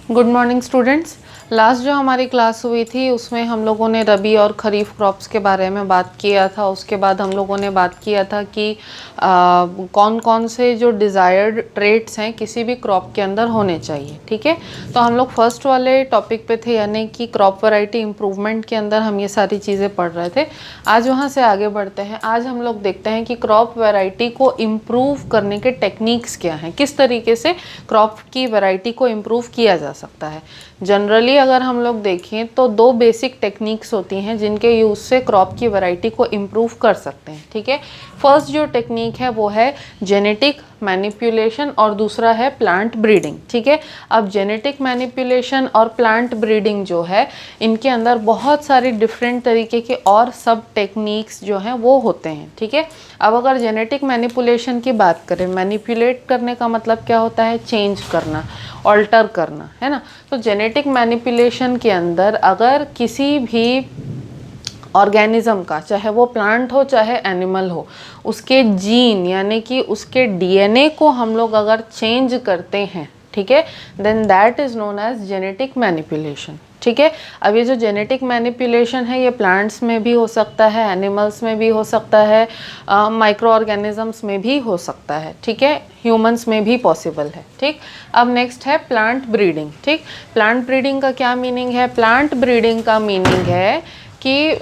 Good morning students. Last जो हमारी class हुई थी उसमें हम लोगों ने रबी और खरीफ क्रॉप्स के बारे में बात किया था। उसके बाद हम लोगों ने बात किया था कि कौन कौन से जो डिज़ायर्ड ट्रेट्स हैं किसी भी क्रॉप के अंदर होने चाहिए। ठीक है, तो हम लोग फर्स्ट वाले टॉपिक पे थे, यानी कि क्रॉप वैरायटी इम्प्रूवमेंट के अंदर हम ये सारी चीज़ें पढ़ रहे थे। आज वहाँ से आगे बढ़ते हैं। आज हम लोग देखते हैं कि क्रॉप वैरायटी को इम्प्रूव करने के टेक्निक्स क्या हैं, किस तरीके से क्रॉप की वैरायटी को इम्प्रूव किया जा सकता है। जनरली अगर हम लोग देखें तो दो बेसिक टेक्निक्स होती हैं जिनके यूज़ से क्रॉप की वैरायटी को इम्प्रूव कर सकते हैं। ठीक है, फर्स्ट जो टेक्निक है वो है जेनेटिक मैनिपुलेशन और दूसरा है प्लांट ब्रीडिंग। ठीक है, अब जेनेटिक मैनिपुलेशन और प्लांट ब्रीडिंग जो है इनके अंदर बहुत सारी डिफरेंट तरीके के और सब टेक्निक्स जो हैं वो होते हैं। ठीक है, अब अगर जेनेटिक मैनिपुलेशन की बात करें, मैनिपुलेट करने का मतलब क्या होता है? चेंज करना, ऑल्टर करना, है ना। तो जेनेटिक मैनिपुलेशन के अंदर अगर किसी भी ऑर्गेनिज्म का, चाहे वो प्लांट हो चाहे एनिमल हो, उसके जीन यानी कि उसके डीएनए को हम लोग अगर चेंज करते हैं, ठीक है, then that is known as genetic manipulation. ठीक है, अब ये जो जेनेटिक मैनिपुलेशन है ये प्लांट्स में भी हो सकता है, एनिमल्स में भी हो सकता है, माइक्रो ऑर्गेनिजम्स में भी हो सकता है। ठीक है, ह्यूमंस में भी पॉसिबल है। ठीक, अब नेक्स्ट है प्लांट ब्रीडिंग। ठीक, प्लांट ब्रीडिंग का क्या मीनिंग है? प्लांट ब्रीडिंग का मीनिंग है कि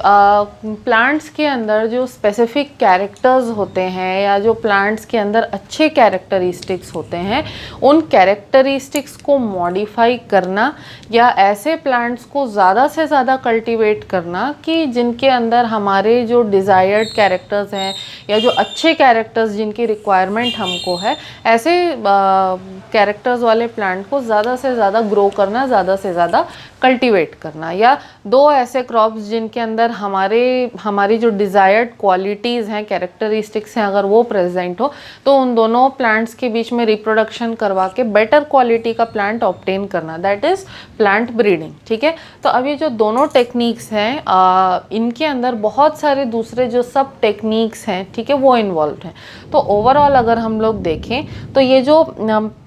प्लांट्स के अंदर जो स्पेसिफिक कैरेक्टर्स होते हैं या जो प्लांट्स के अंदर अच्छे कैरेक्टरिस्टिक्स होते हैं, उन कैरेक्टरिस्टिक्स को मॉडिफाई करना या ऐसे प्लांट्स को ज़्यादा से ज़्यादा कल्टीवेट करना कि जिनके अंदर हमारे जो डिज़ायर्ड कैरेक्टर्स हैं या जो अच्छे कैरेक्टर्स जिनकी रिक्वायरमेंट हमको है, ऐसे कैरेक्टर्स वाले प्लांट को ज़्यादा से ज़्यादा ग्रो करना, ज़्यादा से ज़्यादा कल्टीवेट करना। या दो ऐसे क्रॉप्स जिनके अंदर हमारी जो डिज़ायर्ड क्वालिटीज़ हैं, कैरेक्टरिस्टिक्स हैं, अगर वो प्रेजेंट हो तो उन दोनों प्लांट्स के बीच में रिप्रोडक्शन करवा के बेटर क्वालिटी का प्लांट ऑब्टेन करना, दैट इज़ प्लांट ब्रीडिंग। ठीक है, तो अब ये जो दोनों टेक्निक्स हैं इनके अंदर बहुत सारे दूसरे जो सब टेक्निक्स हैं, ठीक है, वो इन्वॉल्व हैं। तो ओवरऑल अगर हम लोग देखें तो ये जो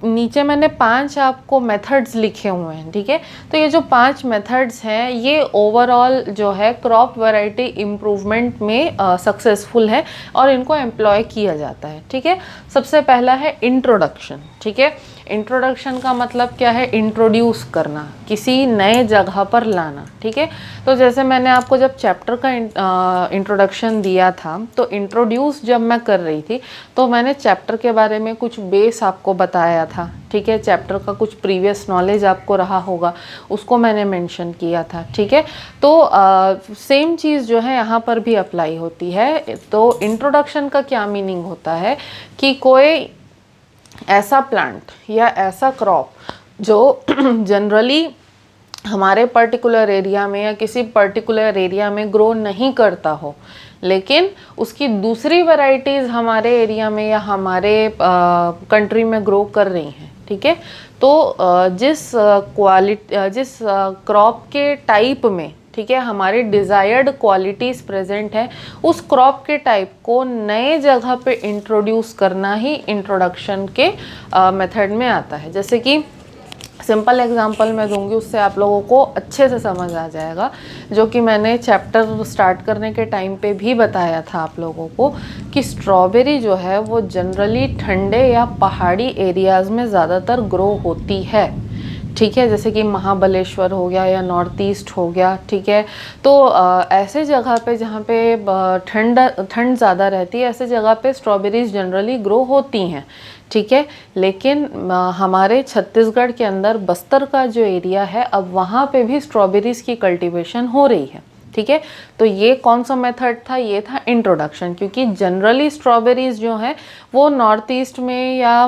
नीचे मैंने 5 आपको मेथड्स लिखे हुए हैं, ठीक है, तो ये जो 5 मेथड्स हैं ये ओवरऑल जो है क्रॉप वैरायटी इम्प्रूवमेंट में सक्सेसफुल है और इनको एम्प्लॉय किया जाता है। ठीक है, सबसे पहला है इंट्रोडक्शन। ठीक है, इंट्रोडक्शन का मतलब क्या है? इंट्रोड्यूस करना, किसी नए जगह पर लाना। ठीक है, तो जैसे मैंने आपको जब चैप्टर का इंट्रोडक्शन दिया था तो इंट्रोड्यूस जब मैं कर रही थी तो मैंने चैप्टर के बारे में कुछ बेस आपको बताया था। ठीक है, चैप्टर का कुछ प्रीवियस नॉलेज आपको रहा होगा, उसको मैंने मेंशन किया था। ठीक है, तो सेम चीज़ जो है यहाँ पर भी अप्लाई होती है। तो इंट्रोडक्शन का क्या मीनिंग होता है कि कोई ऐसा प्लांट या ऐसा क्रॉप जो जनरली हमारे पर्टिकुलर एरिया में या किसी पर्टिकुलर एरिया में ग्रो नहीं करता हो, लेकिन उसकी दूसरी वैरायटीज़ हमारे एरिया में या हमारे कंट्री में ग्रो कर रही हैं। ठीक है, तो जिस क्रॉप के टाइप में, ठीक है, हमारी डिज़ायर्ड क्वालिटीज़ प्रेजेंट है, उस क्रॉप के टाइप को नए जगह पे इंट्रोड्यूस करना ही इंट्रोडक्शन के मेथड में आता है। जैसे कि सिंपल एग्जांपल मैं दूंगी, उससे आप लोगों को अच्छे से समझ आ जाएगा, जो कि मैंने चैप्टर स्टार्ट करने के टाइम पे भी बताया था आप लोगों को कि स्ट्रॉबेरी जो है वो जनरली ठंडे या पहाड़ी एरियाज़ में ज़्यादातर ग्रो होती है। ठीक है, जैसे कि महाबलेश्वर हो गया या नॉर्थ ईस्ट हो गया। ठीक है, तो ऐसे जगह पे जहाँ पे ठंड ज़्यादा रहती है, ऐसे जगह पे स्ट्रॉबेरीज जनरली ग्रो होती हैं। ठीक है, लेकिन हमारे छत्तीसगढ़ के अंदर बस्तर का जो एरिया है, अब वहाँ पे भी स्ट्रॉबेरीज़ की कल्टीवेशन हो रही है। ठीक है, तो ये कौन सा मेथड था? ये था इंट्रोडक्शन, क्योंकि जनरली स्ट्रॉबेरीज जो हैं वो नॉर्थ ईस्ट में या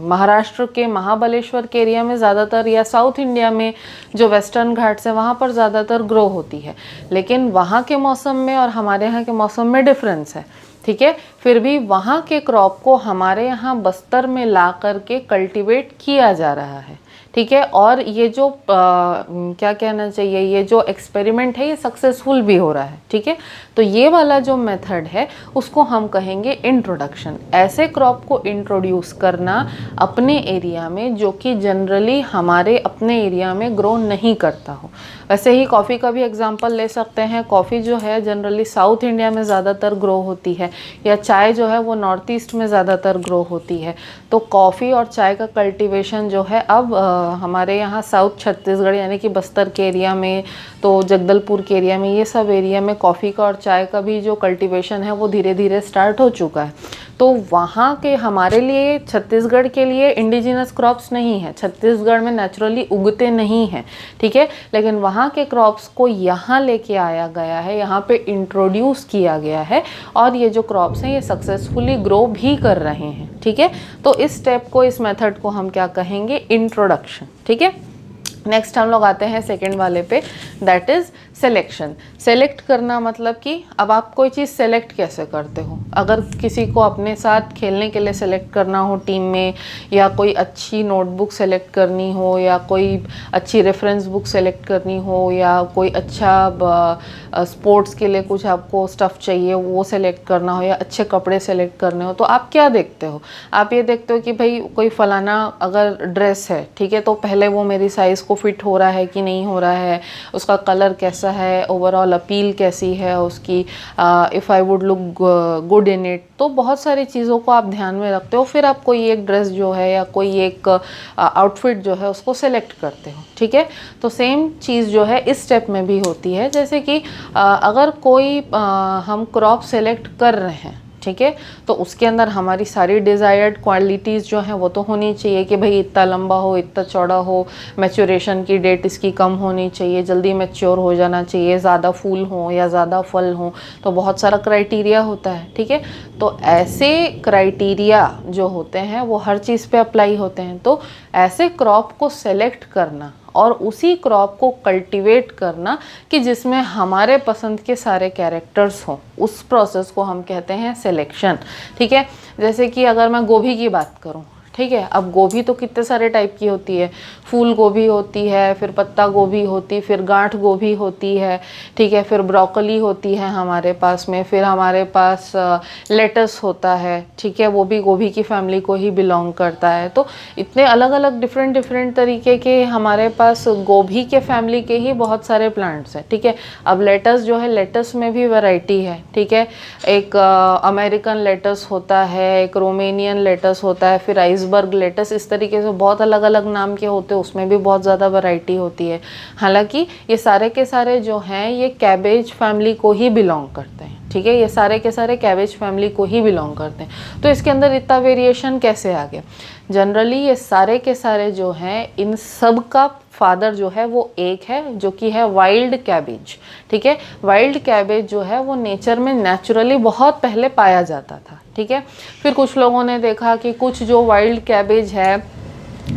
महाराष्ट्र के महाबलेश्वर के एरिया में ज़्यादातर, या साउथ इंडिया में जो वेस्टर्न घाट्स है वहाँ पर ज़्यादातर ग्रो होती है। लेकिन वहाँ के मौसम में और हमारे यहाँ के मौसम में डिफरेंस है। ठीक है, फिर भी वहाँ के क्रॉप को हमारे यहाँ बस्तर में ला करके कल्टीवेट किया जा रहा है। ठीक है। और ये जो क्या कहना चाहिए, ये जो एक्सपेरिमेंट है ये सक्सेसफुल भी हो रहा है, ठीक है। तो ये वाला जो मेथड है उसको हम कहेंगे इंट्रोडक्शन। ऐसे क्रॉप को इंट्रोड्यूस करना अपने एरिया में जो कि जनरली हमारे अपने एरिया में ग्रो नहीं करता हो। वैसे ही कॉफ़ी का भी एग्जांपल ले सकते हैं। कॉफ़ी जो है जनरली साउथ इंडिया में ज़्यादातर ग्रो होती है, या चाय जो है वो नॉर्थ ईस्ट में ज़्यादातर ग्रो होती है। तो कॉफ़ी और चाय का कल्टीवेशन जो है अब हमारे यहाँ साउथ छत्तीसगढ़ यानी कि बस्तर के एरिया में, तो जगदलपुर के एरिया में, ये सब एरिया में कॉफ़ी का और चाय का भी जो कल्टीवेशन है वो धीरे धीरे स्टार्ट हो चुका है। तो वहाँ के हमारे लिए, छत्तीसगढ़ के लिए इंडिजिनस क्रॉप्स नहीं है, छत्तीसगढ़ में नेचुरली उगते नहीं हैं, ठीक है। लेकिन वहाँ के क्रॉप्स को यहाँ लेके आया गया है, यहाँ पे इंट्रोड्यूस किया गया है, और ये जो क्रॉप्स हैं ये सक्सेसफुली ग्रो भी कर रहे हैं, ठीक है। तो इस स्टेप को, इस मेथड को हम क्या कहेंगे, इंट्रोडक्शन, ठीक है। नेक्स्ट हम लोग आते हैं सेकेंड वाले पे, दैट इज़ सिलेक्शन। सेलेक्ट करना मतलब कि अब आप कोई चीज़ सेलेक्ट कैसे करते हो। अगर किसी को अपने साथ खेलने के लिए सेलेक्ट करना हो टीम में, या कोई अच्छी नोटबुक सेलेक्ट करनी हो, या कोई अच्छी रेफरेंस बुक सेलेक्ट करनी हो, या कोई अच्छा स्पोर्ट्स के लिए कुछ आपको स्टफ़ चाहिए वो सेलेक्ट करना हो, या अच्छे कपड़े सेलेक्ट करने हो, तो आप क्या देखते हो। आप ये देखते हो कि भाई कोई फ़लाना अगर ड्रेस है, ठीक है, तो पहले वो मेरी साइज़ को फिट हो रहा है कि नहीं हो रहा है, उसका कलर कैसा है, ओवरऑल अपील कैसी है उसकी, if I would look good in it. तो बहुत सारी चीज़ों को आप ध्यान में रखते हो, फिर आप कोई एक ड्रेस जो है या कोई एक आउटफिट जो है उसको सेलेक्ट करते हो, ठीक है। तो सेम चीज़ जो है इस स्टेप में भी होती है। जैसे कि अगर कोई हम क्रॉप सेलेक्ट कर रहे हैं, ठीक है, तो उसके अंदर हमारी सारी डिज़ायर्ड क्वालिटीज़ जो हैं वो तो होनी चाहिए कि भाई इतना लंबा हो, इतना चौड़ा हो, मैच्योरेशन की डेट इसकी कम होनी चाहिए, जल्दी मैच्योर हो जाना चाहिए, ज़्यादा फूल हो या ज़्यादा फल हो, तो बहुत सारा क्राइटेरिया होता है, ठीक है। तो ऐसे क्राइटेरिया जो होते हैं वो हर चीज़ पे अप्लाई होते हैं। तो ऐसे क्रॉप को सेलेक्ट करना और उसी क्रॉप को कल्टीवेट करना कि जिसमें हमारे पसंद के सारे कैरेक्टर्स हों, उस प्रोसेस को हम कहते हैं सिलेक्शन, ठीक है। जैसे कि अगर मैं गोभी की बात करूं, ठीक है, अब गोभी तो कितने सारे टाइप की होती है, फूल गोभी होती है, फिर पत्ता गोभी होती, फिर गांठ गोभी होती है, ठीक है, फिर ब्रोकली होती है हमारे पास में, फिर हमारे पास लेटस होता है, ठीक है, वो भी गोभी की फैमिली को ही बिलोंग करता है। तो इतने अलग अलग डिफरेंट तरीके के हमारे पास गोभी के फैमिली के ही बहुत सारे प्लांट्स हैं, ठीक है। अब लेटस जो है, लेटस में भी वैरायटी है, ठीक है, एक अमेरिकन लेटस होता है, एक रोमेनियन लेटस होता है, फिर आइसबर्ग लेटस, इस तरीके से बहुत अलग अलग नाम के होते हैं, उसमें भी बहुत ज़्यादा वैरायटी होती है। हालांकि ये सारे के सारे जो हैं ये कैबेज फैमिली को ही बिलोंग करते हैं, ठीक है, ये सारे के सारे कैबेज फैमिली को ही बिलोंग करते हैं। तो इसके अंदर इतना वेरिएशन कैसे आ गया। जनरली ये सारे के सारे जो हैं, इन सब का फादर जो है वो एक है, जो कि है वाइल्ड कैबेज, ठीक है। वाइल्ड कैबेज जो है वो नेचर में नेचुरली बहुत पहले पाया जाता था, ठीक है। फिर कुछ लोगों ने देखा कि कुछ जो वाइल्ड कैबेज है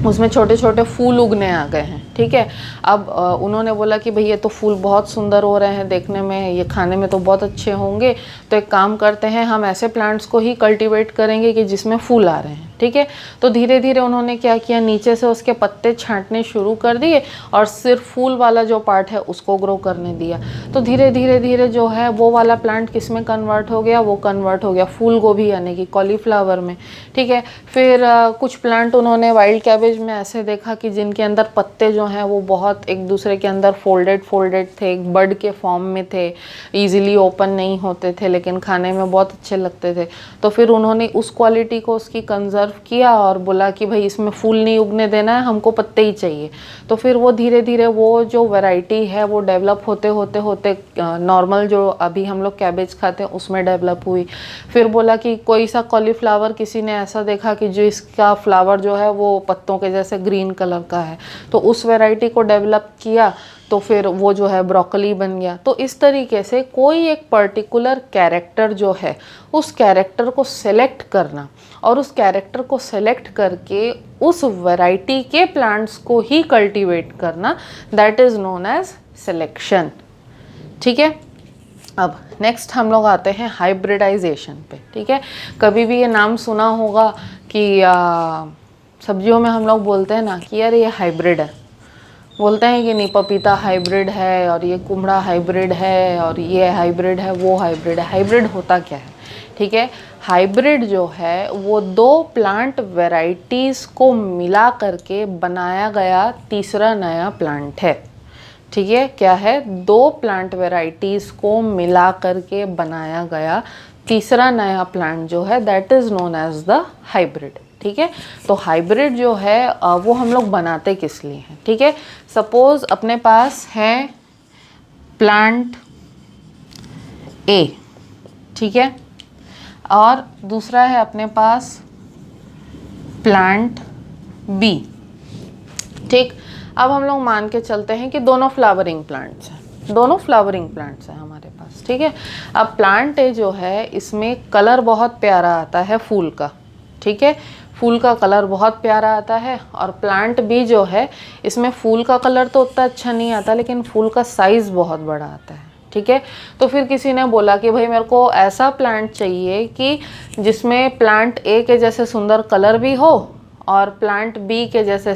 उसमें छोटे छोटे फूल उगने आ गए हैं, ठीक है। अब उन्होंने बोला कि भाई ये तो फूल बहुत सुंदर हो रहे हैं देखने में, ये खाने में तो बहुत अच्छे होंगे, तो एक काम करते हैं हम ऐसे प्लांट्स को ही कल्टीवेट करेंगे कि जिसमें फूल आ रहे हैं, ठीक है। तो धीरे धीरे उन्होंने क्या किया, नीचे से उसके पत्ते छांटने शुरू कर दिए और सिर्फ फूल वाला जो पार्ट है उसको ग्रो करने दिया। तो धीरे धीरे जो है वो वाला प्लांट किस में कन्वर्ट हो गया, वो कन्वर्ट हो गया फूल गोभी यानी कि कॉलीफ्लावर में, ठीक है। फिर कुछ प्लांट उन्होंने वाइल्ड कैबेज में ऐसे देखा कि जिनके अंदर पत्ते जो हैं वो बहुत एक दूसरे के अंदर फोल्डेड थे, एक बर्ड के फॉर्म में थे, ईजिली ओपन नहीं होते थे, लेकिन खाने में बहुत अच्छे लगते थे। तो फिर उन्होंने उस क्वालिटी को उसकी कंजर्व किया और बोला कि भाई इसमें फूल नहीं उगने देना है, हमको पत्ते ही चाहिए। तो फिर वो धीरे धीरे वो जो वैरायटी है वो डेवलप होते होते नॉर्मल जो अभी हम लोग कैबेज खाते हैं उसमें डेवलप हुई। फिर बोला कि कोई सा कॉलीफ्लावर किसी ने ऐसा देखा कि जो इसका फ्लावर जो है वो पत्तों के जैसे ग्रीन कलर का है, तो उस वैरायटी को डेवलप किया, तो फिर वो जो है ब्रोकली बन गया। तो इस तरीके से कोई एक पर्टिकुलर कैरेक्टर जो है उस कैरेक्टर को सेलेक्ट करना और उस कैरेक्टर को सेलेक्ट करके उस वैरायटी के प्लांट्स को ही कल्टीवेट करना, that is known as selection, ठीक है। अब नेक्स्ट हम लोग आते हैं हाइब्रिडाइजेशन पे, ठीक है। कभी भी ये नाम सुना होगा कि सब्जियों में हम लोग बोलते हैं ना कि यार ये हाइब्रिड है, बोलते हैं कि नहीं पपीता हाइब्रिड है और ये कुमड़ा हाइब्रिड है और ये हाइब्रिड है वो हाइब्रिड है। हाइब्रिड होता क्या है? ठीक है, हाइब्रिड जो है वो दो प्लांट वैरायटीज़ को मिला करके बनाया गया तीसरा नया प्लांट है। ठीक है, क्या है? दो प्लांट वैरायटीज़ को मिला करके बनाया गया तीसरा नया प्लांट जो है that is known as the hybrid. ठीक है, तो हाइब्रिड जो है वो हम लोग बनाते किस लिए हैं? ठीक है, सपोज अपने पास है प्लांट ए, ठीक है, और दूसरा है अपने पास प्लांट बी। ठीक, अब हम लोग मान के चलते हैं कि दोनों फ्लावरिंग प्लांट्स हैं, दोनों फ्लावरिंग प्लांट्स हैं हमारे पास। ठीक है, अब प्लांट ए जो है इसमें कलर बहुत प्यारा आता है फूल का। ठीक है, फूल का कलर बहुत प्यारा आता है। और प्लांट बी जो है इसमें फूल का कलर तो उतना अच्छा नहीं आता लेकिन फूल का साइज़ बहुत बड़ा आता है। ठीक है, तो फिर किसी ने बोला कि भाई मेरे को ऐसा प्लांट चाहिए कि जिसमें प्लांट ए के जैसे सुंदर कलर भी हो और प्लांट बी के जैसे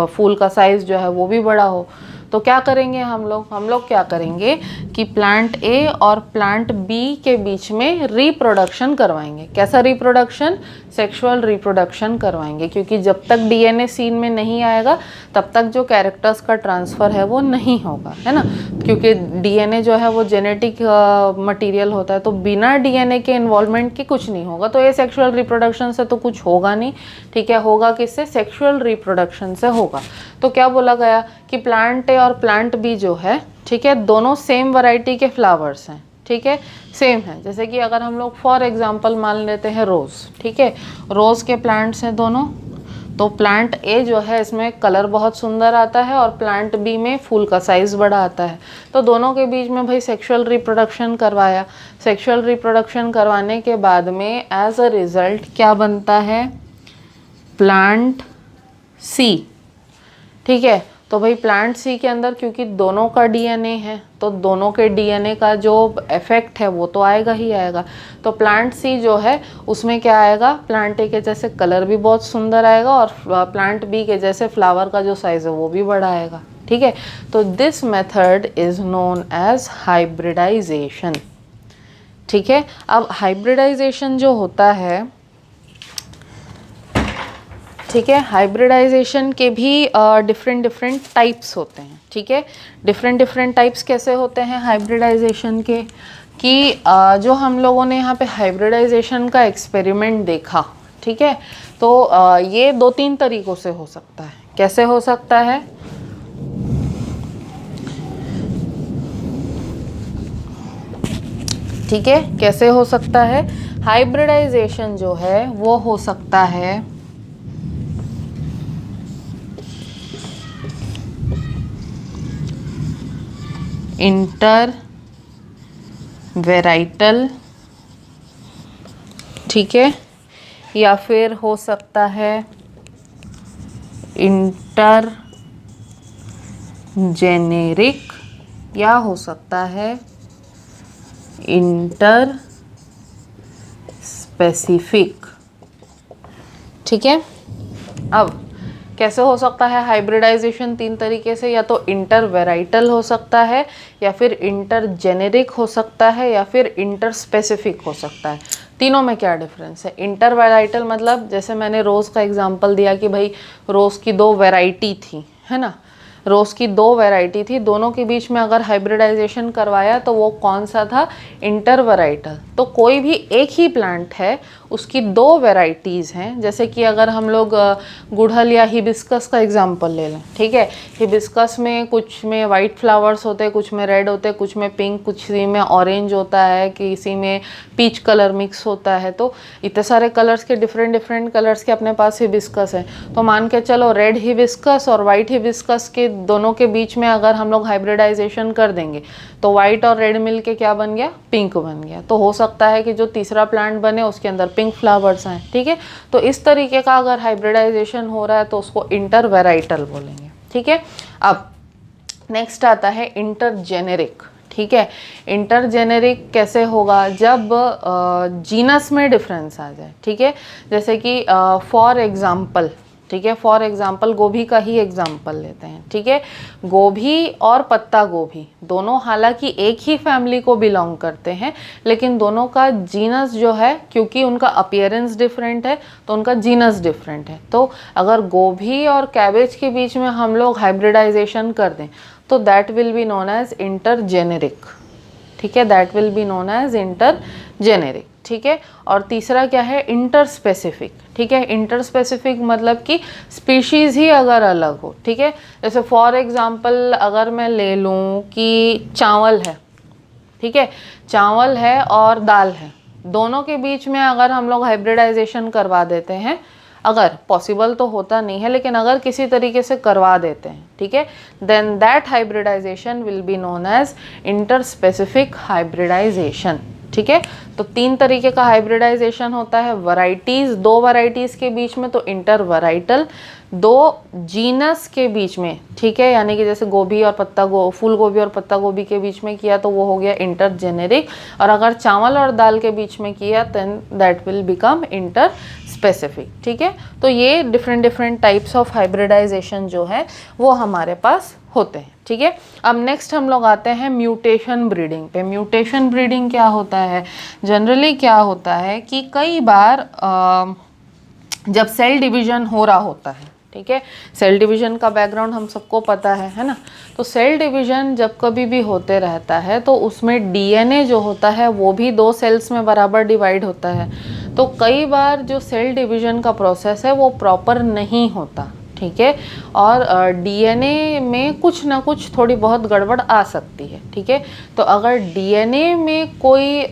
फूल का साइज़ जो है वो भी बड़ा हो। तो क्या करेंगे हम लोग क्या करेंगे कि प्लांट ए और प्लांट बी के बीच में रिप्रोडक्शन करवाएंगे। कैसा रिप्रोडक्शन? सेक्सुअल रिप्रोडक्शन करवाएंगे, क्योंकि जब तक डीएनए सीन में नहीं आएगा तब तक जो कैरेक्टर्स का ट्रांसफ़र है वो नहीं होगा, है ना, क्योंकि डीएनए जो है वो जेनेटिक मटेरियल होता है, तो बिना डीएनए के इन्वॉल्वमेंट के कुछ नहीं होगा। तो ये सेक्सुअल रिप्रोडक्शन से तो कुछ होगा नहीं। ठीक है, होगा किससे? सेक्सुअल रिप्रोडक्शन से होगा। तो क्या बोला गया कि प्लांट ए और प्लांट बी जो है, ठीक है, दोनों सेम वैरायटी के फ्लावर्स हैं। ठीक है, सेम है। जैसे कि अगर हम लोग फॉर एग्जांपल मान लेते हैं रोज़। ठीक है, रोज़ के प्लांट्स हैं दोनों। तो प्लांट ए जो है इसमें कलर बहुत सुंदर आता है और प्लांट बी में फूल का साइज़ बड़ा आता है। तो दोनों के बीच में भाई सेक्सुअल रिप्रोडक्शन करवाया। सेक्सुअल रिप्रोडक्शन करवाने के बाद में एज अ रिज़ल्ट क्या बनता है? प्लांट सी। ठीक है, तो भाई प्लांट सी के अंदर क्योंकि दोनों का डीएनए है तो दोनों के डीएनए का जो इफेक्ट है वो तो आएगा ही आएगा। तो प्लांट सी जो है उसमें क्या आएगा? प्लांट ए के जैसे कलर भी बहुत सुंदर आएगा और प्लांट बी के जैसे फ्लावर का जो साइज़ है वो भी बड़ा आएगा। ठीक है, तो this method is known as hybridization. ठीक है, अब हाइब्रिडाइजेशन जो होता है, ठीक है, हाइब्रिडाइजेशन के भी डिफरेंट टाइप्स होते हैं। ठीक है, डिफरेंट टाइप्स कैसे होते हैं हाइब्रिडाइजेशन के? कि जो हम लोगों ने यहाँ पे हाइब्रिडाइजेशन का एक्सपेरिमेंट देखा, ठीक है, तो ये 2-3 तरीक़ों से हो सकता है। कैसे हो सकता है? ठीक है, कैसे हो सकता है? हाइब्रिडाइजेशन जो है वो हो सकता है इंटर वेराइटल, ठीक है, या फिर हो सकता है इंटर जेनेरिक, या हो सकता है इंटर स्पेसिफिक। ठीक है, अब कैसे हो सकता है हाइब्रिडाइजेशन? 3 तरीके से, या तो इंटर वेराइटल हो सकता है, या फिर इंटर जेनेरिक हो सकता है, या फिर इंटर स्पेसिफिक हो सकता है। तीनों में क्या डिफरेंस है? इंटर वेराइटल मतलब जैसे मैंने रोज़ का एग्जांपल दिया कि भाई रोज़ की 2 वैरायटी थी, है ना, रोज़ की 2 वैरायटी थी, दोनों के बीच में अगर हाइब्रिडाइजेशन करवाया तो वो कौन सा था? Inter varietal. तो कोई भी एक ही प्लांट है उसकी 2 वैरायटीज़ हैं। जैसे कि अगर हम लोग गुड़हल या हिबिस्कस का एग्जांपल ले लें, ठीक है, हिबिस्कस में कुछ में वाइट फ्लावर्स होते हैं, कुछ में रेड होते हैं, कुछ में पिंक, कुछ में ऑरेंज होता है, किसी में पीच कलर मिक्स होता है। तो इतने सारे कलर्स के डिफरेंट कलर्स के अपने पास हिबिस्कस है। तो मान के चलो रेड हिबिस्कस और वाइट हिबिस्कस के दोनों के बीच में अगर हम लोग हाइब्रिडाइजेशन कर देंगे तो वाइट और रेड मिल के क्या बन गया? पिंक बन गया। तो हो सकता है कि जो तीसरा प्लांट बने उसके अंदर पिंक फ्लावर्स हैं। ठीक है, तो इस तरीके का अगर हाइब्रिडाइजेशन हो रहा है तो उसको इंटर वेराइटल बोलेंगे। ठीक है, अब नेक्स्ट आता है इंटर जेनेरिक। ठीक है, इंटर जेनेरिक कैसे होगा? जब जीनस में डिफरेंस आ जाए। ठीक है, जैसे कि फॉर एग्जांपल ठीक है। फॉर एग्जाम्पल गोभी का ही एग्जाम्पल लेते हैं, ठीक है। गोभी और पत्ता गोभी दोनों हालांकि एक ही फैमिली को बिलोंग करते हैं, लेकिन दोनों का जीनस जो है, क्योंकि उनका अपीयरेंस डिफरेंट है तो उनका जीनस डिफरेंट है। तो अगर गोभी और कैबेज के बीच में हम लोग हाइब्रिडाइजेशन कर दें तो that will be known as intergeneric, ठीक है, that will be known as intergeneric, ठीक है। और तीसरा क्या है, इंटरस्पेसिफिक, ठीक है। इंटरस्पेसिफिक मतलब कि स्पीशीज़ ही अगर अलग हो, ठीक है। जैसे फॉर एग्जांपल अगर मैं ले लूँ कि चावल है, ठीक है, चावल है और दाल है, दोनों के बीच में अगर हम लोग हाइब्रिडाइजेशन करवा देते हैं, अगर पॉसिबल तो होता नहीं है लेकिन अगर किसी तरीके से करवा देते हैं, ठीक है, then that hybridization will be known as interspecific hybridization, ठीक है। तो 3 तरीके का हाइब्रिडाइजेशन होता है, वैरायटीज़, 2 वैरायटीज़ के बीच में तो इंटर वैराइटल, 2 जीनस के बीच में, ठीक है, यानी कि जैसे गोभी और फूल गोभी और पत्ता गोभी के बीच में किया तो वो हो गया इंटरजेनेरिक, और अगर चावल और दाल के बीच में किया then that will become interspecific, ठीक है। तो ये डिफरेंट टाइप्स ऑफ हाइब्रिडाइजेशन जो है वो हमारे पास होते हैं, ठीक है। अब नेक्स्ट हम लोग आते हैं म्यूटेशन ब्रीडिंग पे। म्यूटेशन ब्रीडिंग क्या होता है, जनरली क्या होता है कि कई बार जब सेल डिवीजन हो रहा होता है, ठीक है, सेल डिवीजन का बैकग्राउंड हम सबको पता है ना। तो सेल डिवीजन जब कभी भी होते रहता है तो उसमें डीएनए जो होता है वो भी 2 सेल्स में बराबर डिवाइड होता है। तो कई बार जो सेल डिवीजन का प्रोसेस है वो प्रॉपर नहीं होता, ठीक है, और डीएनए में कुछ ना कुछ थोड़ी बहुत गड़बड़ आ सकती है, ठीक है। तो अगर डीएनए में कोई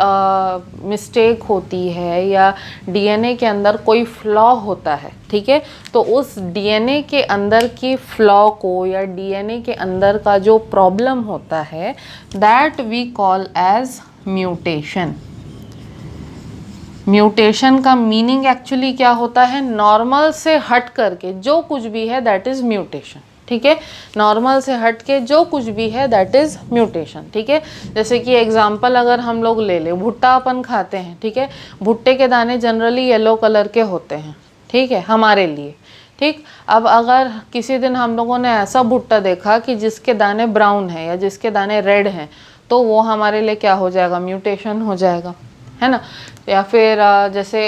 मिस्टेक होती है या डीएनए के अंदर कोई फ्लॉ होता है, ठीक है, तो उस डीएनए के अंदर की फ्लॉ को या डीएनए के अंदर का जो प्रॉब्लम होता है that we call as mutation. Mutation का मीनिंग एक्चुअली क्या होता है, नॉर्मल से हट करके जो कुछ भी है दैट इज म्यूटेशन, ठीक है। नॉर्मल से हट के जो कुछ भी है दैट इज म्यूटेशन, ठीक है। जैसे कि एग्जांपल अगर हम लोग ले ले, भुट्टा अपन खाते हैं, ठीक है, भुट्टे के दाने जनरली येलो कलर के होते हैं, ठीक है, हमारे लिए, ठीक। अब अगर किसी दिन हम लोगों ने ऐसा भुट्टा देखा कि जिसके दाने ब्राउन है या जिसके दाने रेड हैं, तो वो हमारे लिए क्या हो जाएगा, म्यूटेशन हो जाएगा, है ना। या फिर जैसे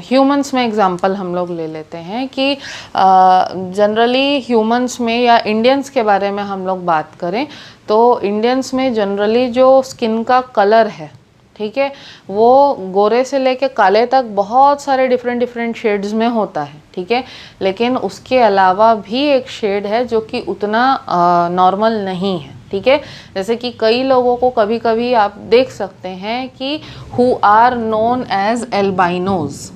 ह्यूमंस में एग्जांपल हम लोग ले लेते हैं कि जनरली ह्यूमंस में या इंडियंस के बारे में हम लोग बात करें तो इंडियंस में जनरली जो स्किन का कलर है, ठीक है, वो गोरे से लेके काले तक बहुत सारे डिफरेंट शेड्स में होता है, ठीक है। लेकिन उसके अलावा भी एक शेड है जो कि उतना नॉर्मल नहीं है, ठीक है। जैसे कि कई लोगों को कभी कभी आप देख सकते हैं कि हु आर नोन एज एल्बाइनोज,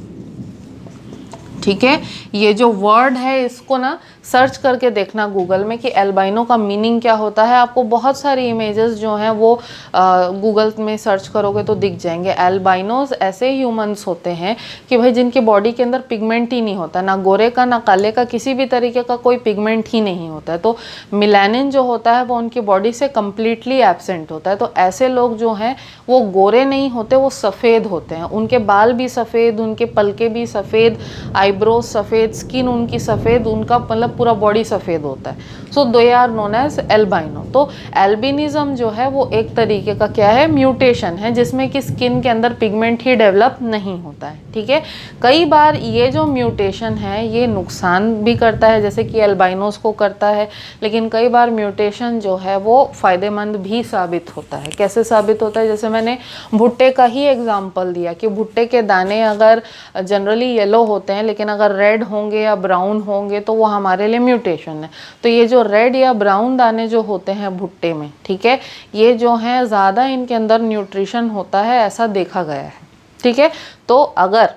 ठीक है। ये जो वर्ड है इसको ना सर्च करके देखना गूगल में कि एल्बाइनो का मीनिंग क्या होता है। आपको बहुत सारी इमेजेस जो हैं वो गूगल में सर्च करोगे तो दिख जाएंगे। एल्बाइनोज ऐसे ह्यूमंस होते हैं कि भाई जिनकी बॉडी के अंदर पिगमेंट ही नहीं होता, ना गोरे का ना काले का, किसी भी तरीके का कोई पिगमेंट ही नहीं होता है। तो मिलानिन जो होता है वो उनकी बॉडी से कम्प्लीटली एब्सेंट होता है। तो ऐसे लोग जो हैं वो गोरे नहीं होते, वो सफ़ेद होते हैं। उनके बाल भी सफ़ेद, उनके पलके भी सफ़ेद, आईब्रोज सफ़ेद, स्किन उनकी सफ़ेद, उनका मतलब पूरा बॉडी सफ़ेद होता है। So they are known as albino. तो एल्बिनिज्म जो है वो एक तरीके का क्या है, म्यूटेशन है, जिसमें कि स्किन के अंदर पिगमेंट ही डेवलप नहीं होता है, ठीक है। कई बार ये जो म्यूटेशन है ये नुकसान भी करता है, जैसे कि एल्बाइनोस को करता है, लेकिन कई बार म्यूटेशन जो है वो फ़ायदेमंद भी साबित होता है। कैसे साबित होता है, जैसे मैंने भुट्टे का ही एग्जाम्पल दिया कि भुट्टे के दाने अगर जनरली येलो होते हैं लेकिन अगर रेड होंगे या ब्राउन होंगे तो वो हमारे लिए म्यूटेशन है। तो ये जो रेड या ब्राउन दाने जो होते हैं भुट्टे में, ठीक है, ये जो हैं ज़्यादा इनके अंदर न्यूट्रिशन होता है, ऐसा देखा गया है, ठीक है। तो अगर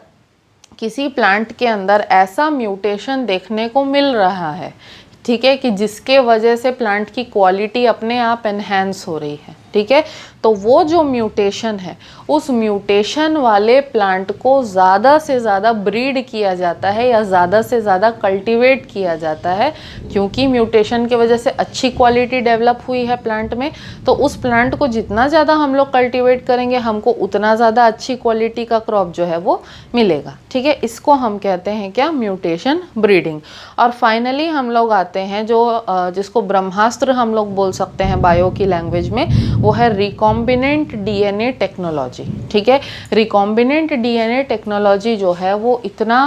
किसी प्लांट के अंदर ऐसा म्यूटेशन देखने को मिल रहा है, ठीक है, कि जिसके वजह से प्लांट की क्वालिटी अपने आप एनहेंस हो रही है, ठीक है। तो वो जो म्यूटेशन है, उस म्यूटेशन वाले प्लांट को ज़्यादा से ज़्यादा ब्रीड किया जाता है या ज़्यादा से ज़्यादा कल्टीवेट किया जाता है, क्योंकि म्यूटेशन की वजह से अच्छी क्वालिटी डेवलप हुई है प्लांट में। तो उस प्लांट को जितना ज़्यादा हम लोग कल्टीवेट करेंगे, हमको उतना ज़्यादा अच्छी क्वालिटी का क्रॉप जो है वो मिलेगा, ठीक है। इसको हम कहते हैं क्या, म्यूटेशन ब्रीडिंग। और फाइनली हम लोग आते हैं जो जिसको ब्रह्मास्त्र हम लोग बोल सकते हैं बायो की लैंग्वेज में, वो है रिकॉम्बिनेंट डीएनए टेक्नोलॉजी, ठीक है। रिकॉम्बिनेंट डीएनए टेक्नोलॉजी जो है वो इतना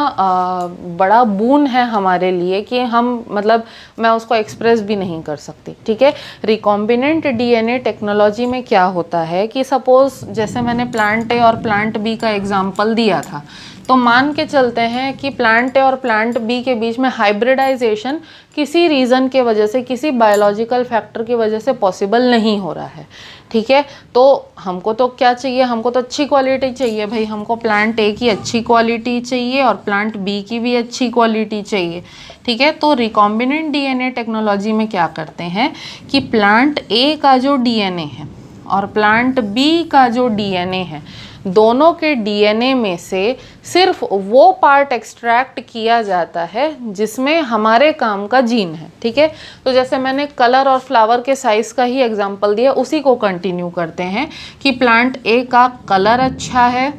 बड़ा बून है हमारे लिए कि हम मतलब मैं उसको एक्सप्रेस भी नहीं कर सकती, ठीक है। रिकॉम्बिनेंट डीएनए टेक्नोलॉजी में क्या होता है कि सपोज जैसे मैंने प्लांट ए और प्लांट बी का एग्जाम्पल दिया था, तो मान के चलते हैं कि प्लांट ए और प्लांट बी के बीच में हाइब्रिडाइजेशन किसी रीज़न के वजह से, किसी बायोलॉजिकल फैक्टर की वजह से पॉसिबल नहीं हो रहा है, ठीक है। तो हमको तो क्या चाहिए, हमको तो अच्छी क्वालिटी चाहिए भाई, हमको प्लांट ए की अच्छी क्वालिटी चाहिए और प्लांट बी की भी अच्छी क्वालिटी चाहिए, ठीक है। तो रिकॉम्बिनेंट डीएनए टेक्नोलॉजी में क्या करते हैं कि प्लांट ए का जो डीएनए है और प्लांट बी का जो डीएनए है, दोनों के डीएनए में से सिर्फ वो पार्ट एक्सट्रैक्ट किया जाता है जिसमें हमारे काम का जीन है, ठीक है। तो जैसे मैंने कलर और फ्लावर के साइज का ही एग्जांपल दिया, उसी को कंटिन्यू करते हैं कि प्लांट ए का कलर अच्छा है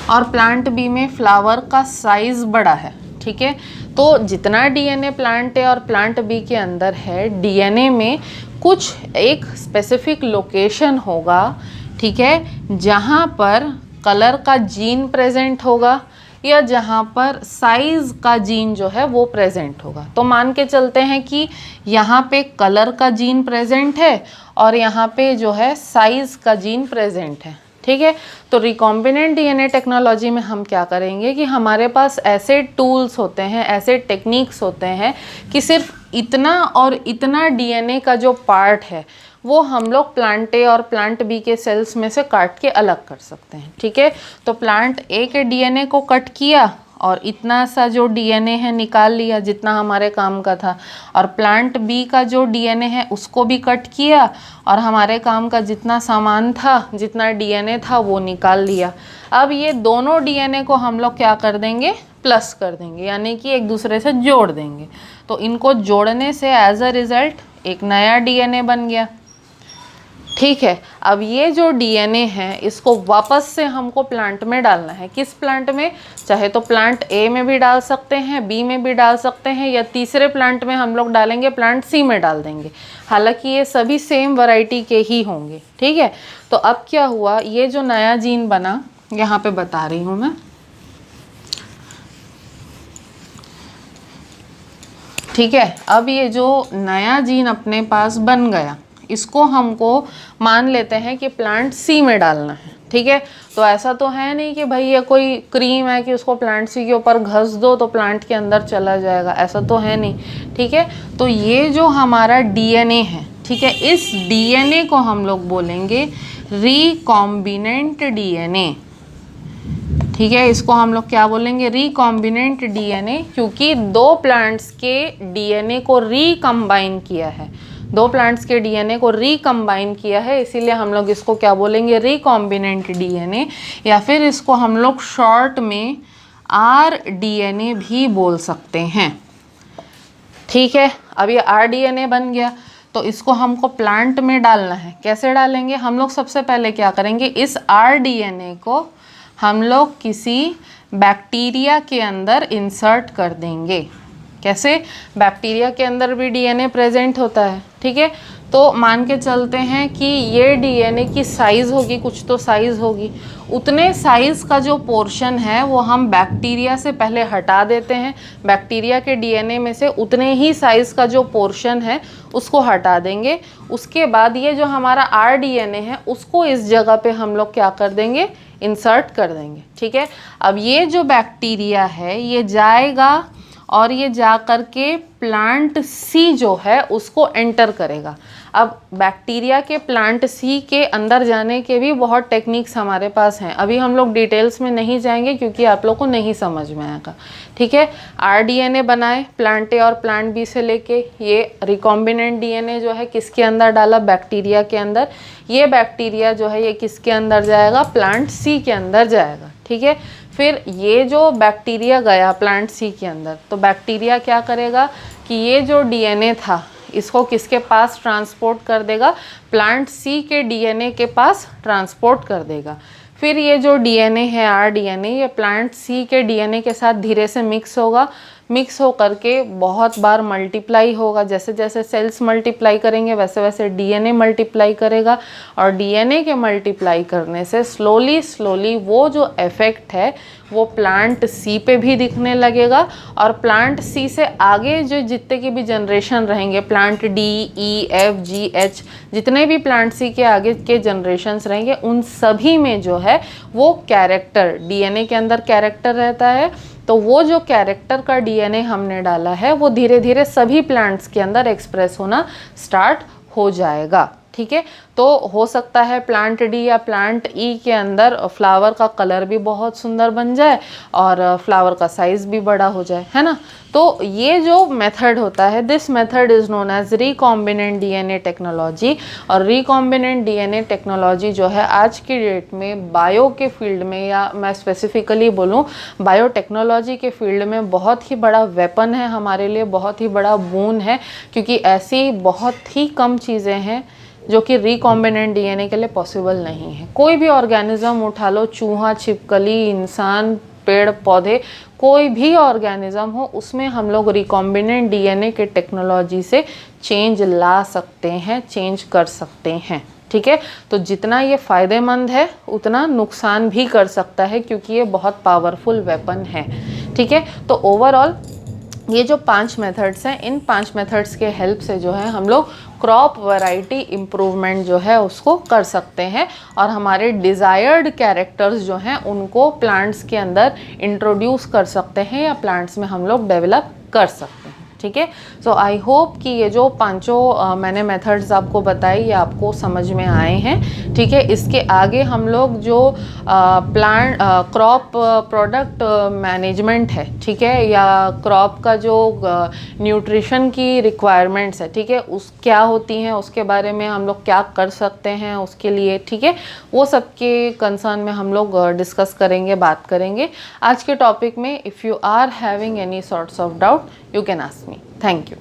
और प्लांट बी में फ्लावर का साइज बड़ा है, ठीक है। तो जितना डीएनए प्लांट ए और प्लांट बी के अंदर है, डीएनए में कुछ एक स्पेसिफिक लोकेशन होगा, ठीक है, जहाँ पर कलर का जीन प्रेजेंट होगा या जहाँ पर साइज़ का जीन जो है वो प्रेजेंट होगा। तो मान के चलते हैं कि यहाँ पे कलर का जीन प्रेजेंट है और यहाँ पे जो है साइज़ का जीन प्रेजेंट है, ठीक है। तो रिकॉम्बिनेंट डीएनए टेक्नोलॉजी में हम क्या करेंगे कि हमारे पास ऐसे टूल्स होते हैं, ऐसे टेक्निक्स होते हैं कि सिर्फ इतना और इतना डीएनए का जो पार्ट है वो हम लोग प्लांट ए और प्लांट बी के सेल्स में से काट के अलग कर सकते हैं, ठीक है। तो प्लांट ए के डीएनए को कट किया और इतना सा जो डीएनए है निकाल लिया जितना हमारे काम का था, और प्लांट बी का जो डीएनए है उसको भी कट किया और हमारे काम का जितना सामान था, जितना डीएनए था वो निकाल लिया। अब ये दोनों डीएनए को हम लोग क्या कर देंगे, प्लस कर देंगे, यानी कि एक दूसरे से जोड़ देंगे। तो इनको जोड़ने से एज अ रिज़ल्ट एक नया डीएनए बन गया, ठीक है। अब ये जो डीएनए है इसको वापस से हमको प्लांट में डालना है। किस प्लांट में, चाहे तो प्लांट ए में भी डाल सकते हैं, बी में भी डाल सकते हैं, या तीसरे प्लांट में हम लोग डालेंगे, प्लांट सी में डाल देंगे। हालांकि ये सभी सेम वैरायटी के ही होंगे, ठीक है। तो अब क्या हुआ, ये जो नया जीन बना, यहाँ पे बता रही हूँ मैं, ठीक है। अब ये जो नया जीन अपने पास बन गया, इसको हमको मान लेते हैं कि प्लांट सी में डालना है, ठीक है। तो ऐसा तो है नहीं कि भाई ये कोई क्रीम है कि उसको प्लांट सी के ऊपर घस दो तो प्लांट के अंदर चला जाएगा, ऐसा तो है नहीं, ठीक है। तो ये जो हमारा डीएनए है, ठीक है, इस डीएनए को हम लोग बोलेंगे रिकॉम्बिनेंट डीएनए, ठीक है। इसको हम लोग क्या बोलेंगे, रिकॉम्बिनेंट डीएनए, क्योंकि दो प्लांट्स के डीएनए को रिकम्बाइन किया है, दो प्लांट्स के डीएनए को रिकम्बाइन किया है, इसीलिए हम लोग इसको क्या बोलेंगे, रिकॉम्बिनेंट डीएनए, या फिर इसको हम लोग शॉर्ट में आरडीएनए भी बोल सकते हैं, ठीक है। अब ये आरडीएनए बन गया, तो इसको हमको प्लांट में डालना है। कैसे डालेंगे, हम लोग सबसे पहले क्या करेंगे, इस आरडीएनए को हम लोग किसी बैक्टीरिया के अंदर इंसर्ट कर देंगे। कैसे, बैक्टीरिया के अंदर भी डीएनए प्रेजेंट होता है, ठीक है। तो मान के चलते हैं कि ये डीएनए की साइज़ होगी, कुछ तो साइज़ होगी, उतने साइज़ का जो पोर्शन है वो हम बैक्टीरिया से पहले हटा देते हैं। बैक्टीरिया के डीएनए में से उतने ही साइज़ का जो पोर्शन है उसको हटा देंगे। उसके बाद ये जो हमारा आरडीएनए है उसको इस जगह पे हम लोग क्या कर देंगे, इंसर्ट कर देंगे, ठीक है। अब ये जो बैक्टीरिया है ये जाएगा और ये जा कर के प्लांट सी जो है उसको एंटर करेगा। अब बैक्टीरिया के प्लांट सी के अंदर जाने के भी बहुत टेक्निक्स हमारे पास हैं, अभी हम लोग डिटेल्स में नहीं जाएंगे क्योंकि आप लोग को नहीं समझ में आएगा, ठीक है। आरडीएनए बनाए प्लांट ए और प्लांट बी से लेके, ये रिकॉम्बिनेंट डीएनए जो है किसके अंदर डाला, बैक्टीरिया के अंदर, ये बैक्टीरिया जो है ये किसके अंदर जाएगा, प्लांट सी के अंदर जाएगा, ठीक है। फिर ये जो बैक्टीरिया गया प्लांट सी के अंदर, तो बैक्टीरिया क्या करेगा कि ये जो डीएनए था इसको किसके पास ट्रांसपोर्ट कर देगा, प्लांट सी के डीएनए के पास ट्रांसपोर्ट कर देगा। फिर ये जो डीएनए है आरडीएनए, ये प्लांट सी के डीएनए के साथ धीरे से मिक्स होगा, मिक्स हो करके बहुत बार मल्टीप्लाई होगा, जैसे जैसे सेल्स मल्टीप्लाई करेंगे वैसे वैसे डीएनए मल्टीप्लाई करेगा, और डीएनए के मल्टीप्लाई करने से स्लोली स्लोली वो जो इफेक्ट है वो प्लांट सी पे भी दिखने लगेगा, और प्लांट सी से आगे जो जितने की भी जनरेशन रहेंगे, plant D E F G H, जितने भी प्लांट सी के आगे के जनरेशन्स रहेंगे उन सभी में जो है वो कैरेक्टर, डीएनए के अंदर कैरेक्टर रहता है, तो वो जो कैरेक्टर का डीएनए हमने डाला है वो धीरे धीरे सभी प्लांट्स के अंदर एक्सप्रेस होना स्टार्ट हो जाएगा, ठीक है। तो हो सकता है प्लांट डी या प्लांट ई के अंदर फ्लावर का कलर भी बहुत सुंदर बन जाए और फ्लावर का साइज़ भी बड़ा हो जाए, है ना। तो ये जो मेथड होता है, this method is known as recombinant DNA technology. और रिकॉम्बिनेंट डीएनए टेक्नोलॉजी जो है आज की डेट में बायो के फील्ड में, या मैं स्पेसिफिकली बोलूँ बायोटेक्नोलॉजी के फील्ड में बहुत ही बड़ा वेपन है हमारे लिए, बहुत ही बड़ा बून है, क्योंकि ऐसी बहुत ही कम चीज़ें हैं जो कि रिकॉम्बिनेंट डीएनए के लिए पॉसिबल नहीं है। कोई भी ऑर्गेनिज्म उठा लो, चूहा, छिपकली, इंसान, पेड़ पौधे, कोई भी ऑर्गेनिज्म हो, उसमें हम लोग रिकॉम्बिनेंट डीएनए के टेक्नोलॉजी से चेंज ला सकते हैं, चेंज कर सकते हैं, ठीक है। तो जितना ये फ़ायदेमंद है उतना नुकसान भी कर सकता है, क्योंकि ये बहुत पावरफुल वेपन है, ठीक है। तो ओवरऑल ये जो 5 मेथड्स हैं, इन 5 मेथड्स के हेल्प से जो है हम लोग क्रॉप वैरायटी इम्प्रूवमेंट जो है उसको कर सकते हैं, और हमारे डिज़ायर्ड कैरेक्टर्स जो हैं उनको प्लांट्स के अंदर इंट्रोड्यूस कर सकते हैं, या प्लांट्स में हम लोग डेवलप कर सकते हैं, ठीक है। सो आई होप कि ये जो पांचों मैंने मेथड्स आपको बताई ये आपको समझ में आए हैं, ठीक है। इसके आगे हम लोग जो प्लांट क्रॉप प्रोडक्ट मैनेजमेंट है, ठीक है, या क्रॉप का जो न्यूट्रिशन की रिक्वायरमेंट्स है, ठीक है, उस क्या होती हैं उसके बारे में हम लोग क्या कर सकते हैं उसके लिए, ठीक है, वो सब के कंसर्न में हम लोग डिस्कस करेंगे, बात करेंगे आज के टॉपिक में। If you are having any sorts of doubt you can ask me. Thank you.